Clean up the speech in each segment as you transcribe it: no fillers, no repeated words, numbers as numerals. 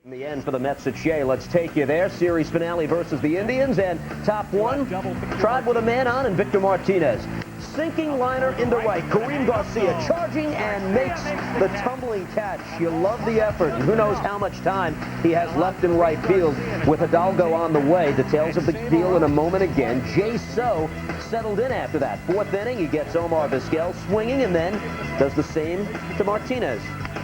In the end for the Mets at Shea, let's take you there. Series finale versus the Indians, and top one, tried with a man on, and Victor Martinez. Sinking liner into right. Kareem Garcia charging and makes the tumbling catch. You love the effort, and who knows how much time he has left in right field with Hidalgo on the way. Details of the deal in a moment again. Jay So settled in after that. Fourth inning, he gets Omar Vizquel swinging and then does the same to Martinez.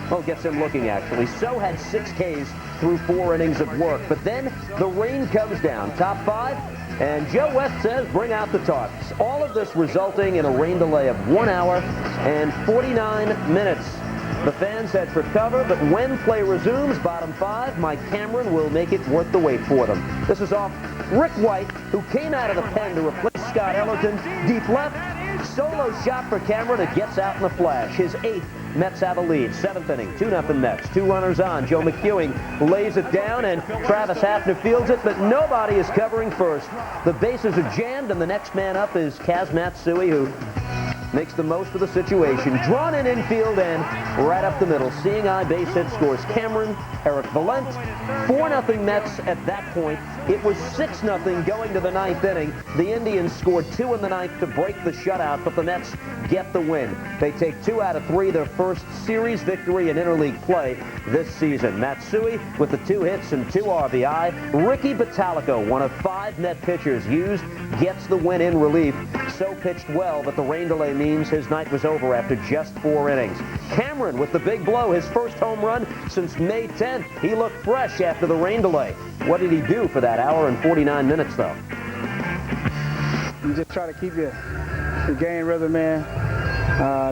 Well, gets him looking, actually. So had 6 Ks through 4 innings of work. But then the rain comes down. Top 5. And Joe West says, bring out the tarps. All of this resulting in a rain delay of 1 hour and 49 minutes. The fans head for cover, but when play resumes, bottom 5, Mike Cameron will make it worth the wait for them. This is off Rick White, who came out of the pen to replace Scott Ellerton. Deep left, solo shot for Cameron. It gets out in a flash. His 8th. Mets have a lead. 7th inning, 2-0 Mets. 2 runners on. Joe McEwing lays it down, and Travis Hafner fields it, but nobody is covering first. The bases are jammed, and the next man up is Kaz Matsui, who makes the most of the situation. Drawn in infield and right up the middle. Seeing eye base hit scores Cameron, Eric Valent. 4-0 Mets at that point. It was 6-0 going to the 9th inning. The Indians scored 2 in the 9th to break the shutout, but the Mets get the win. They take 2 out of 3, their first series victory in interleague play this season. Matsui with the 2 hits and 2 RBI. Ricky Bottalico, one of 5 Met pitchers used, gets the win in relief. So pitched well, but the rain delay means his night was over after just 4 innings. Cameron with the big blow, his first home run since May 10th. He looked fresh after the rain delay. What did he do for that hour and 49 minutes, though? You just try to keep your game rhythm, man.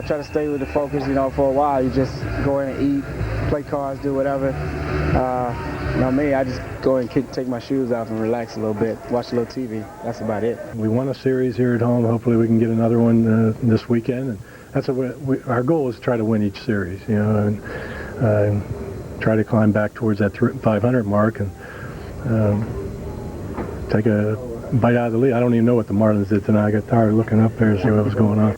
Try to stay with the focus, you know, for a while. You just go in and eat, play cards, do whatever. You know me, I just go and take my shoes off and relax a little bit, watch a little TV. That's about it. We won a series here at home. Hopefully we can get another one this weekend. And that's our goal is to try to win each series, you know, and try to climb back towards that 500 mark and take a bite out of the lead. I don't even know what the Marlins did tonight. I got tired of looking up there to see what was going on.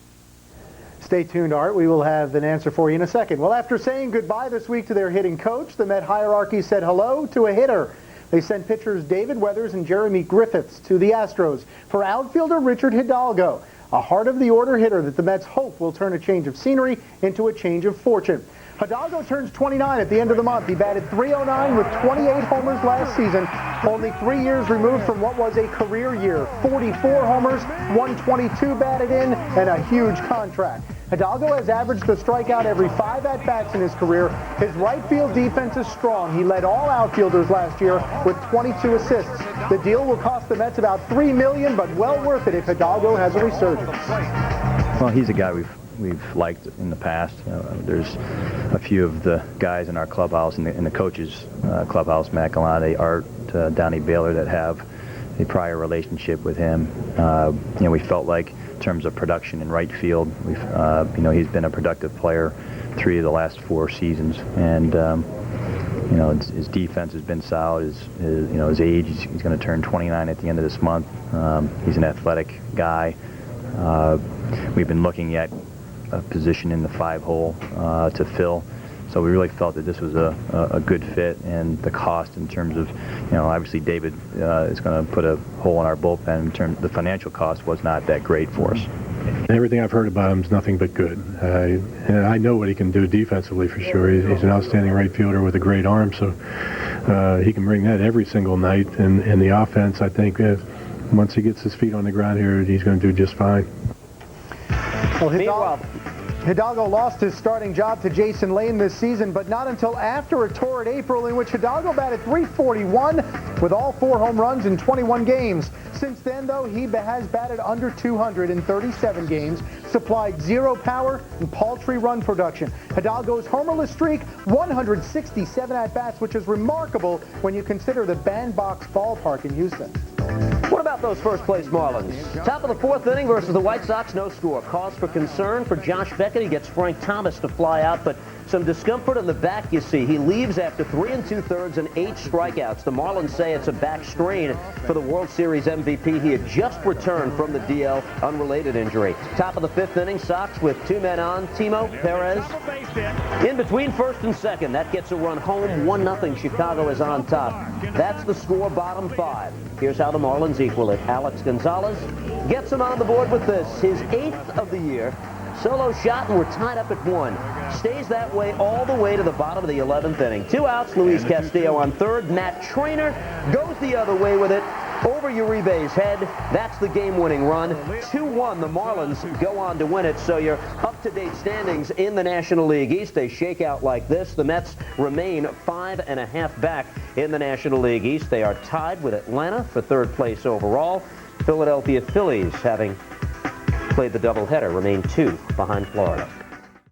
Stay tuned, Art. We will have an answer for you in a second. Well, after saying goodbye this week to their hitting coach, the Met hierarchy said hello to a hitter. They sent pitchers David Weathers and Jeremy Griffiths to the Astros for outfielder Richard Hidalgo, a heart-of-the-order hitter that the Mets hope will turn a change of scenery into a change of fortune. Hidalgo turns 29 at the end of the month. He batted .309 with 28 homers last season, only 3 years removed from what was a career year. 44 homers, 122 batted in, and a huge contract. Hidalgo has averaged a strikeout every 5 at-bats in his career. His right field defense is strong. He led all outfielders last year with 22 assists. The deal will cost the Mets about $3 million, but well worth it if Hidalgo has a resurgence. Well, he's a guy we've liked in the past. There's a few of the guys in our clubhouse, in the coaches' clubhouse, Matt Galante, Art, Donnie Baylor, that have a prior relationship with him. You know, we felt like in terms of production in right field, you know, he's been a productive player 3 of the last 4 seasons, and you know, his defense has been solid. You know, his age, he's going to turn 29 at the end of this month. He's an athletic guy. We've been looking at a position in the 5-hole to fill. So we really felt that this was a good fit, and the cost in terms of, you know, obviously David is going to put a hole in our bullpen. In terms of the financial cost was not that great for us. Everything I've heard about him is nothing but good. And I know what he can do defensively for sure. He's an outstanding right fielder with a great arm, so he can bring that every single night. And the offense, I think, once he gets his feet on the ground here, he's going to do just fine. Well, Hidalgo lost his starting job to Jason Lane this season, but not until after a torrid April in which Hidalgo batted .341 with all 4 home runs in 21 games. Since then, though, he has batted under 200 in 37 games, supplied 0 power and paltry run production. Hidalgo's homerless streak, 167 at-bats, which is remarkable when you consider the bandbox ballpark in Houston. What about those first-place Marlins? Top of the fourth inning versus the White Sox, no score. Cause for concern for Josh Beckett. He gets Frank Thomas to fly out, but some discomfort in the back, you see. He leaves after 3 2/3 and 8 strikeouts. The Marlins say it's a back strain for the World Series MVP. He had just returned from the DL, unrelated injury. Top of the fifth inning, Sox with 2 men on. Timo Perez in between first and second. That gets a run home. 1-0. Chicago is on top. That's the score, bottom 5. Here's how the Marlins equal it. Alex Gonzalez gets him on the board with this, his 8th of the year. Solo shot, and we're tied up at 1. Stays that way all the way to the bottom of the 11th inning. 2 outs, Luis Castillo on third. Matt Trainer goes the other way with it over Uribe's head. That's the game-winning run. 2-1, the Marlins go on to win it. So your up-to-date standings in the National League East, they shake out like this. The Mets remain 5.5 back in the National League East. They are tied with Atlanta for third place overall. Philadelphia Phillies, having played the doubleheader, remain 2 behind Florida.